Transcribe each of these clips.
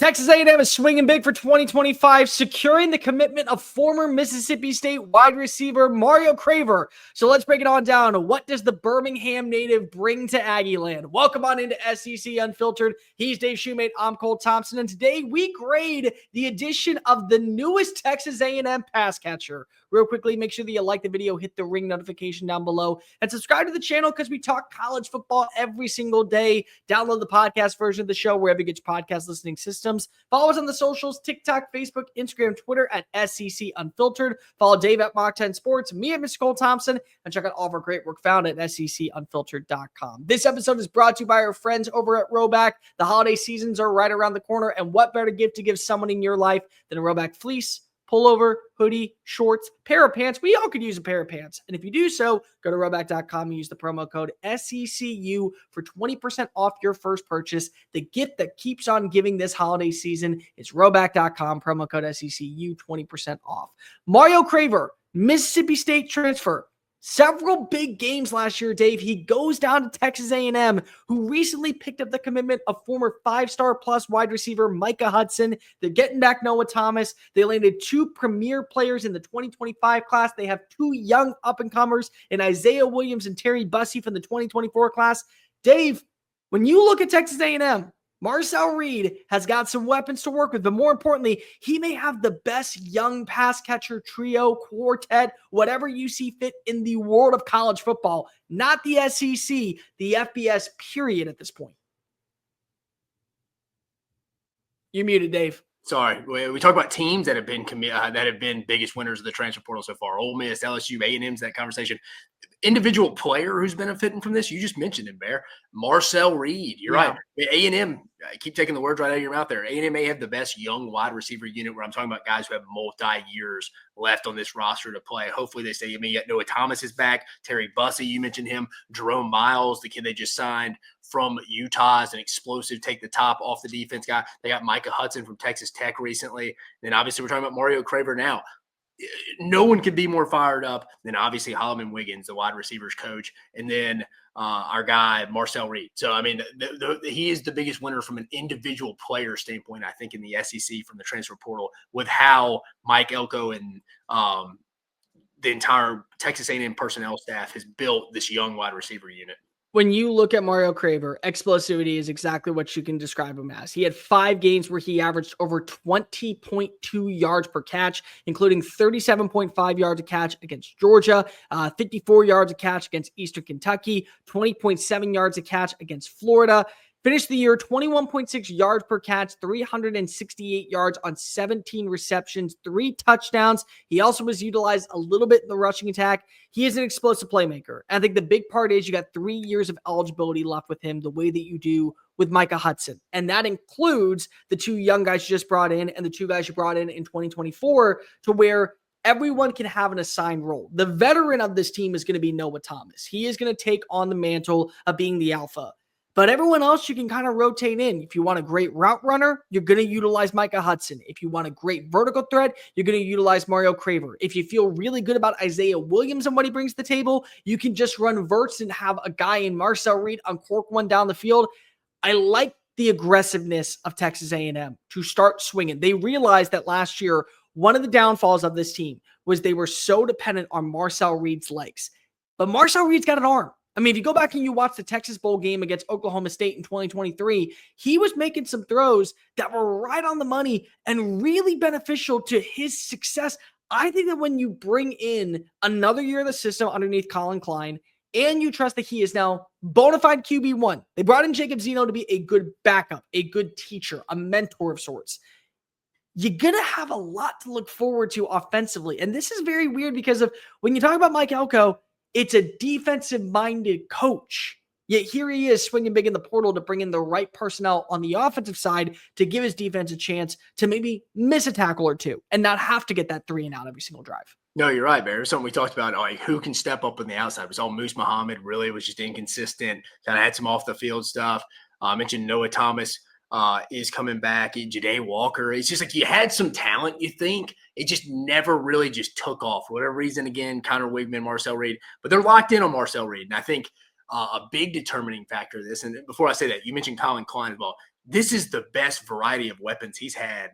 Texas A&M is swinging big for 2025, securing the commitment of former Mississippi State wide receiver Mario Craver. So let's break it on down. What does the Birmingham native bring to Aggieland? Welcome on into SEC Unfiltered. He's Dave Shumate. I'm Cole Thompson, and today we grade the addition of the newest Texas A&M pass catcher. Real quickly, make sure that you like the video, hit the ring notification down below, and subscribe to the channel because we talk college football every single day. Download the podcast version of the show wherever you get your podcast listening systems. Follow us on the socials, TikTok, Facebook, Instagram, Twitter at SEC Unfiltered. Follow Dave at Mock 10 Sports, me at Mr. Cole Thompson, and check out all of our great work found at SECUnfiltered.com. This episode is brought to you by our friends over at RHOBACK. The holiday seasons are right around the corner, and what better gift to give someone in your life than a RHOBACK fleece, pullover, hoodie, shorts, pair of pants. We all could use a pair of pants. And if you do so, go to RHOBACK.com and use the promo code SECU for 20% off your first purchase. The gift that keeps on giving this holiday season is RHOBACK.com, promo code SECU, 20% off. Mario Craver, Mississippi State transfer. Several big games last year, Dave. He goes down to Texas A&M, who recently picked up the commitment of former five-star plus wide receiver Micah Hudson. They're getting back Noah Thomas. They landed two premier players in the 2025 class. They have two young up-and-comers in Isaiah Williams and Terry Bussey from the 2024 class. Dave, when you look at Texas A&M, Marcel Reed has got some weapons to work with, but more importantly, he may have the best young pass catcher trio, quartet, whatever you see fit in the world of college football, not the SEC, the FBS period at this point. You're muted, Dave. Sorry, we talk about teams that have been biggest winners of the transfer portal so far. Ole Miss, LSU, A&M's that conversation. Individual player who's benefiting from this, you just mentioned him, Bear. Marcel Reed. You're right. A&M, I keep taking the words right out of your mouth there. A&M may have the best young wide receiver unit where I'm talking about guys who have multi-years left on this roster to play. Hopefully they stay. I mean, Noah Thomas is back. Terry Bussey, you mentioned him. Jerome Miles, the kid they just signed from Utah, is an explosive, take the top off the defense guy. They got Micah Hudson from Texas Tech recently. And then obviously we're talking about Mario Craver now. No one could be more fired up than obviously Holloman Wiggins, the wide receivers coach, and then our guy Marcel Reed. So, I mean, he is the biggest winner from an individual player standpoint, I think, in the SEC from the transfer portal with how Mike Elko and the entire Texas A&M personnel staff has built this young wide receiver unit. When you look at Mario Craver, explosivity is exactly what you can describe him as. He had 5 games where he averaged over 20.2 yards per catch, including 37.5 yards a catch against Georgia, 54 yards a catch against Eastern Kentucky, 20.7 yards a catch against Florida. Finished the year 21.6 yards per catch, 368 yards on 17 receptions, 3 touchdowns. He also was utilized a little bit in the rushing attack. He is an explosive playmaker. I think the big part is you got 3 years of eligibility left with him, the way that you do with Micah Hudson. And that includes the 2 young guys you just brought in and the 2 guys you brought in 2024 to where everyone can have an assigned role. The veteran of this team is going to be Noah Thomas. He is going to take on the mantle of being the alpha. But everyone else, you can kind of rotate in. If you want a great route runner, you're going to utilize Micah Hudson. If you want a great vertical threat, you're going to utilize Mario Craver. If you feel really good about Isaiah Williams and what he brings to the table, you can just run verts and have a guy in Marcel Reed uncork one down the field. I like the aggressiveness of Texas A&M to start swinging. They realized that last year, one of the downfalls of this team was they were so dependent on Marcel Reed's legs. But Marcel Reed's got an arm. I mean, if you go back and you watch the Texas Bowl game against Oklahoma State in 2023, he was making some throws that were right on the money and really beneficial to his success. I think that when you bring in another year of the system underneath Colin Klein and you trust that he is now bona fide QB1, they brought in Jacob Zeno to be a good backup, a good teacher, a mentor of sorts. You're going to have a lot to look forward to offensively. And this is very weird because of when you talk about Mike Elko, it's a defensive-minded coach. Yet here he is swinging big in the portal to bring in the right personnel on the offensive side to give his defense a chance to maybe miss a tackle or 2 and not have to get that 3 and out every single drive. No, you're right, Bear. Something we talked about, like who can step up on the outside. We saw Moose Muhammad really was just inconsistent, kind of had some off-the-field stuff. I mentioned Noah Thomas is coming back. Ja'Day Walker. It's just like you had some talent, you think. It just never really just took off for whatever reason. Again, Connor Wigman, Marcel Reed. But they're locked in on Marcel Reed. And I think a big determining factor of this, and before I say that, you mentioned Colin Klein as well. this is the best variety of weapons he's had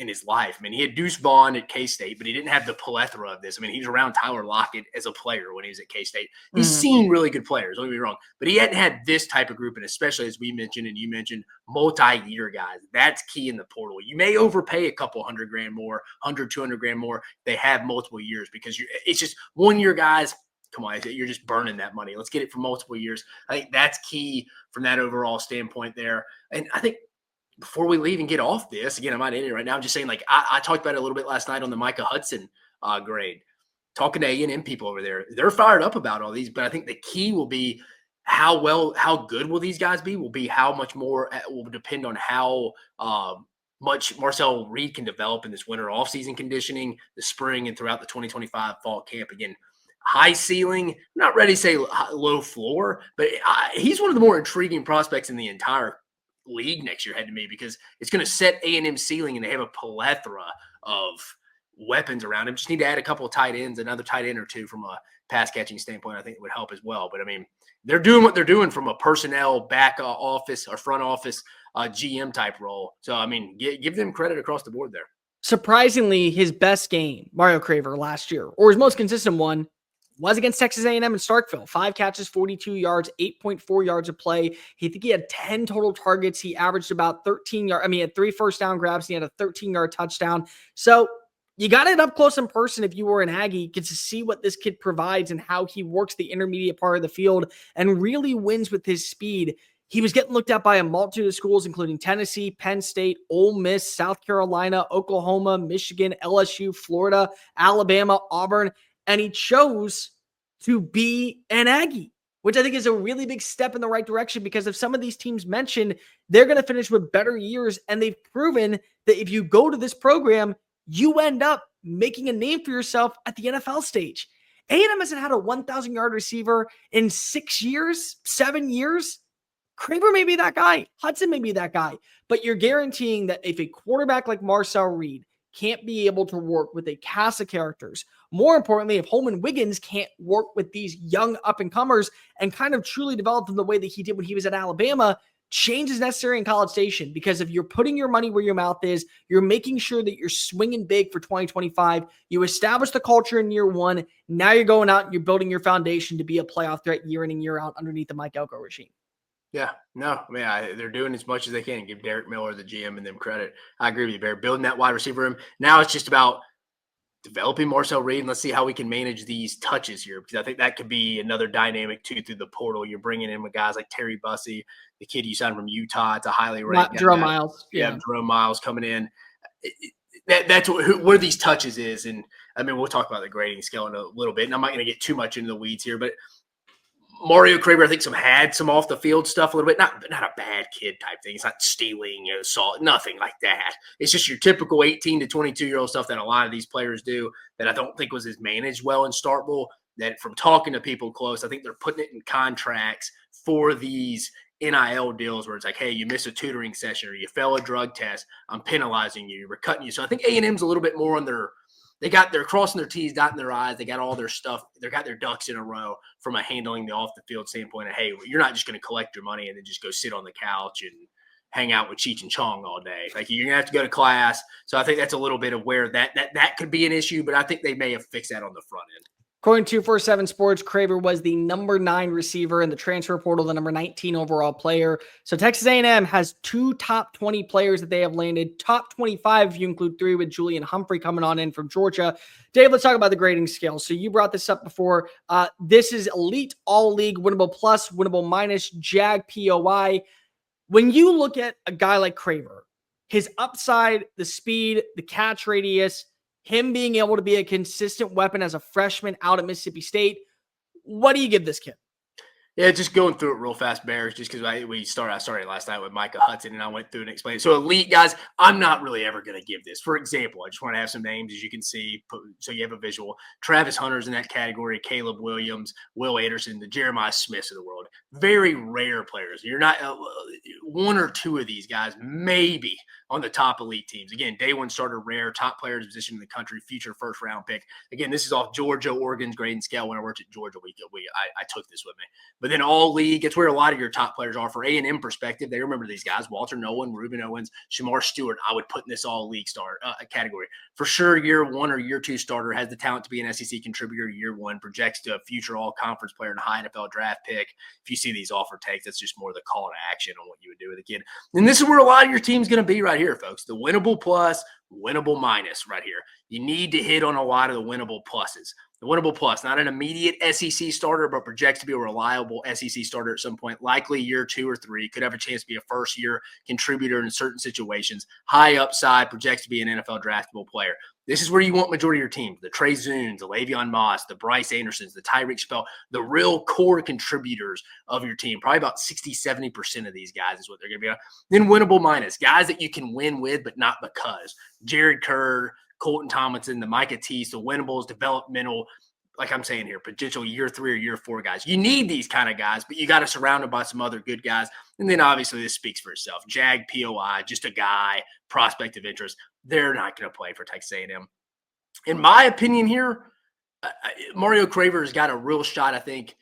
in his life. I mean, he had Deuce Vaughn at K-State, but he didn't have the plethora of this. I mean, he was around Tyler Lockett as a player when he was at K-State. He's seen really good players, don't get me wrong, but he hadn't had this type of group, and especially as we mentioned and you mentioned, multi-year guys. That's key in the portal. You may overpay a couple $100,000 more, 100, 200 grand more. They have multiple years because it's just 1 year guys. Come on, you're just burning that money. Let's get it for multiple years. I think that's key from that overall standpoint there. And I think before we leave and get off this, again, I'm not in it right now. I'm just saying, like, I talked about it a little bit last night on the Micah Hudson grade, talking to A&M people over there. They're fired up about all these, but I think the key will be how good will these guys be, will be how much more will depend on how much Marcel Reed can develop in this winter offseason conditioning, the spring, and throughout the 2025 fall camp. Again, high ceiling, not ready to say low floor, but he's one of the more intriguing prospects in the entire league next year, head to me, because it's going to set A&M ceiling, and they have a plethora of weapons around him. Just need to add a couple of tight ends, another tight end or two from a pass catching standpoint. I think it would help as well. But I mean, they're doing what they're doing from a personnel back office or front office GM type role. So I mean, give them credit across the board there. Surprisingly, his best game, Mario Craver, last year, or his most consistent one, was against Texas A&M in Starkville. 5 catches, 42 yards, 8.4 yards of play. He had 10 total targets. He averaged about 13 yards. I mean, he had 3 first down grabs. He had a 13-yard touchdown. So you got it up close in person if you were an Aggie. Get to see what this kid provides and how he works the intermediate part of the field and really wins with his speed. He was getting looked at by a multitude of schools, including Tennessee, Penn State, Ole Miss, South Carolina, Oklahoma, Michigan, LSU, Florida, Alabama, Auburn. And he chose to be an Aggie, which I think is a really big step in the right direction, because if some of these teams mentioned, they're going to finish with better years. And they've proven that if you go to this program, you end up making a name for yourself at the NFL stage. A&M hasn't had a 1,000-yard receiver in 6 years, 7 years. Craver may be that guy. Hudson may be that guy. But you're guaranteeing that if a quarterback like Marcel Reed can't be able to work with a cast of characters, more importantly, if Holman Wiggins can't work with these young up-and-comers and kind of truly develop them the way that he did when he was at Alabama, change is necessary in College Station, because if you're putting your money where your mouth is, you're making sure that you're swinging big for 2025. You establish the culture in year one. Now you're going out and you're building your foundation to be a playoff threat year in and year out underneath the Mike Elko regime. Yeah, no, I mean, they're doing as much as they can. Give Derek Miller, the GM, and them credit. I agree with you, Bear. Building that wide receiver room. Now it's just about developing Marcel Reed, and let's see how we can manage these touches here, because I think that could be another dynamic too through the portal. You're bringing in with guys like Terry Bussey, the kid you signed from Utah. It's a highly ranked guy. Jerome Miles. Yeah, Jerome Miles coming in. That's where these touches is. And I mean, we'll talk about the grading scale in a little bit, and I'm not going to get too much into the weeds here, but Mario Craver, I think, had some off the field stuff a little bit. Not a bad kid type thing. It's not stealing, assault, nothing like that. It's just your typical 18 to 22-year-old stuff that a lot of these players do that I don't think was as managed well in Starkville. That from talking to people close, I think they're putting it in contracts for these NIL deals where it's like, hey, you miss a tutoring session or you fail a drug test, I'm penalizing you, we're cutting you. So I think A&M's a little bit more on they're crossing their T's, dotting their I's. They got all their stuff. They got their ducks in a row from a handling the off the field standpoint. Of, hey, you're not just going to collect your money and then just go sit on the couch and hang out with Cheech and Chong all day. Like, you're going to have to go to class. So I think that's a little bit of where that could be an issue, but I think they may have fixed that on the front end. According to 247 Sports, Craver was the number 9 receiver in the transfer portal, the number 19 overall player. So Texas A&M has 2 top 20 players that they have landed. Top 25 if you include 3 with Julian Humphrey coming on in from Georgia. Dave, let's talk about the grading scale. So you brought this up before. This is elite, all league, winnable plus, winnable minus, JAG, POI. When you look at a guy like Craver, his upside, the speed, the catch radius, him being able to be a consistent weapon as a freshman out at Mississippi State, what do you give this kid? Yeah, just going through it real fast, Bears, just because I started last night with Micah Hudson, and I went through and explained it. So elite guys, I'm not really ever going to give this. For example, I just want to have some names, as you can see, so you have a visual. Travis Hunter's in that category, Caleb Williams, Will Anderson, the Jeremiah Smiths of the world. Very rare players. You're not one or two of these guys, maybe on the top elite teams. Again, day one starter, rare, top players position in the country, future first round pick. Again, this is off Georgia, Oregon's grading scale. When I worked at Georgia, I took this with me. But then all league, it's where a lot of your top players are. For A&M perspective, they remember these guys: Walter Nolan, Reuben Owens, Shamar Stewart. I would put in this all league star category. For sure, year one or year two starter, has the talent to be an SEC contributor year one, projects to a future all conference player and a high NFL draft pick. If you see these offer takes, that's just more the call to action on what you would do with a kid. And this is where a lot of your team's going to be right here, folks. The winnable plus, winnable minus right here. You need to hit on a lot of the winnable pluses. The winnable plus, not an immediate SEC starter, but projects to be a reliable SEC starter at some point, likely year 2 or 3, could have a chance to be a first-year contributor in certain situations. High upside, projects to be an NFL draftable player. This is where you want majority of your team. The Trey Zunes, the Le'Veon Moss, the Bryce Andersons, the Tyreek Spell, the real core contributors of your team. Probably about 60-70% of these guys is what they're going to be on. Then winnable minus, guys that you can win with, but not because. Jared Kerr, Colton Tomlinson, the Micah Tease, the winnables, developmental, like I'm saying here, potential year 3 or year 4 guys. You need these kind of guys, but you got to surround them by some other good guys. And then obviously this speaks for itself. Jag, POI, just a guy, prospect of interest. They're not going to play for Texas A&M. In my opinion here, Mario Craver has got a real shot, I think.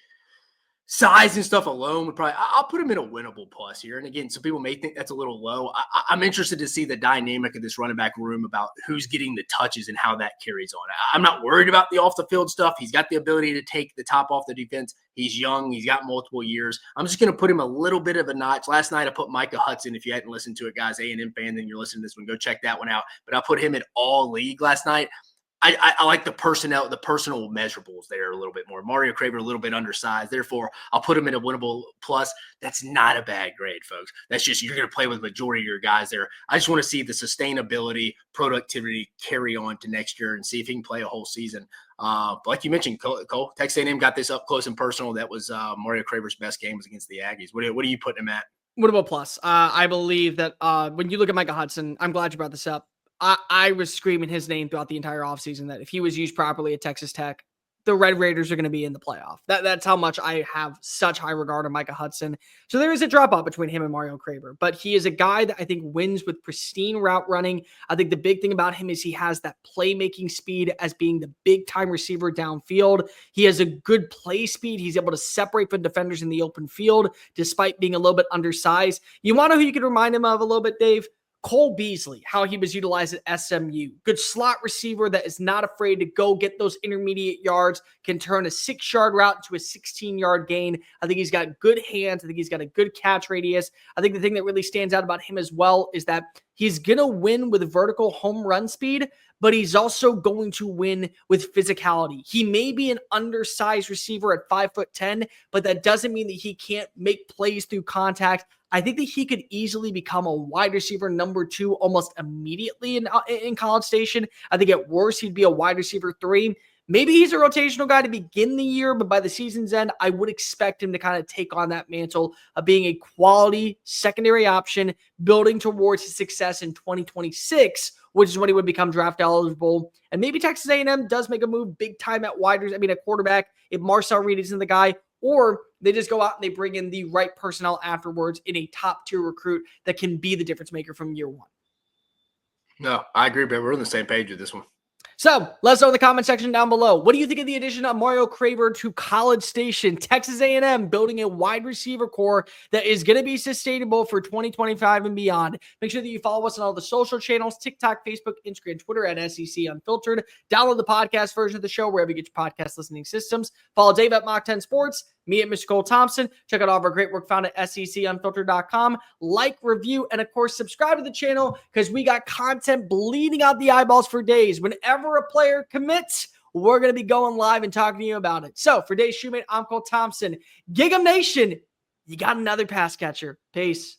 Size and stuff alone would probably – I'll put him in a winnable plus here. And, again, some people may think that's a little low. I'm interested to see the dynamic of this running back room about who's getting the touches and how that carries on. I'm not worried about the off-the-field stuff. He's got the ability to take the top off the defense. He's young. He's got multiple years. I'm just going to put him a little bit of a notch. Last night I put Micah Hudson. If you hadn't listened to it, guys, A&M fan, then you're listening to this one, go check that one out. But I put him in all league last night. I like the personal measurables there a little bit more. Mario Craver a little bit undersized. Therefore, I'll put him in a winnable plus. That's not a bad grade, folks. That's just you're going to play with the majority of your guys there. I just want to see the sustainability, productivity carry on to next year and see if he can play a whole season. But like you mentioned, Cole, Texas A&M got this up close and personal. That was Mario Craver's best game was against the Aggies. What are you putting him at? Winnable plus. I believe that when you look at Micah Hudson, I'm glad you brought this up. I was screaming his name throughout the entire offseason that if he was used properly at Texas Tech, the Red Raiders are going to be in the playoff. That's how much I have such high regard of Micah Hudson. So there is a drop off between him and Mario Craver, but he is a guy that I think wins with pristine route running. I think the big thing about him is he has that playmaking speed as being the big time receiver downfield. He has a good play speed. He's able to separate from defenders in the open field despite being a little bit undersized. You want to know who you could remind him of a little bit, Dave? Cole Beasley, how he was utilized at SMU. Good slot receiver that is not afraid to go get those intermediate yards, can turn a 6-yard route into a 16-yard gain. I think he's got good hands. I think he's got a good catch radius. I think the thing that really stands out about him as well is that he's going to win with vertical home run speed, but he's also going to win with physicality. He may be an undersized receiver at 5'10", but that doesn't mean that he can't make plays through contact. I think that he could easily become a wide receiver number 2 almost immediately in College Station. I think at worst, he'd be a wide receiver 3. Maybe he's a rotational guy to begin the year, but by the season's end, I would expect him to kind of take on that mantle of being a quality secondary option, building towards his success in 2026, which is when he would become draft eligible. And maybe Texas A&M does make a move big time at at quarterback, if Marcel Reed isn't the guy, or they just go out and they bring in the right personnel afterwards in a top-tier recruit that can be the difference maker from year 1. No, I agree, but we're on the same page with this one. So let us know in the comment section down below. What do you think of the addition of Mario Craver to College Station? Texas A&M building a wide receiver core that is going to be sustainable for 2025 and beyond. Make sure that you follow us on all the social channels, TikTok, Facebook, Instagram, Twitter at SEC Unfiltered. Download the podcast version of the show wherever you get your podcast listening systems. Follow Dave at Mach 10 Sports. Me at Mr. Cole Thompson. Check out all of our great work found at SECUnfiltered.com. Like, review, and of course, subscribe to the channel because we got content bleeding out the eyeballs for days. Whenever a player commits, we're going to be going live and talking to you about it. So for Dave Shumate, I'm Cole Thompson. Gig 'em Nation, you got another pass catcher. Peace.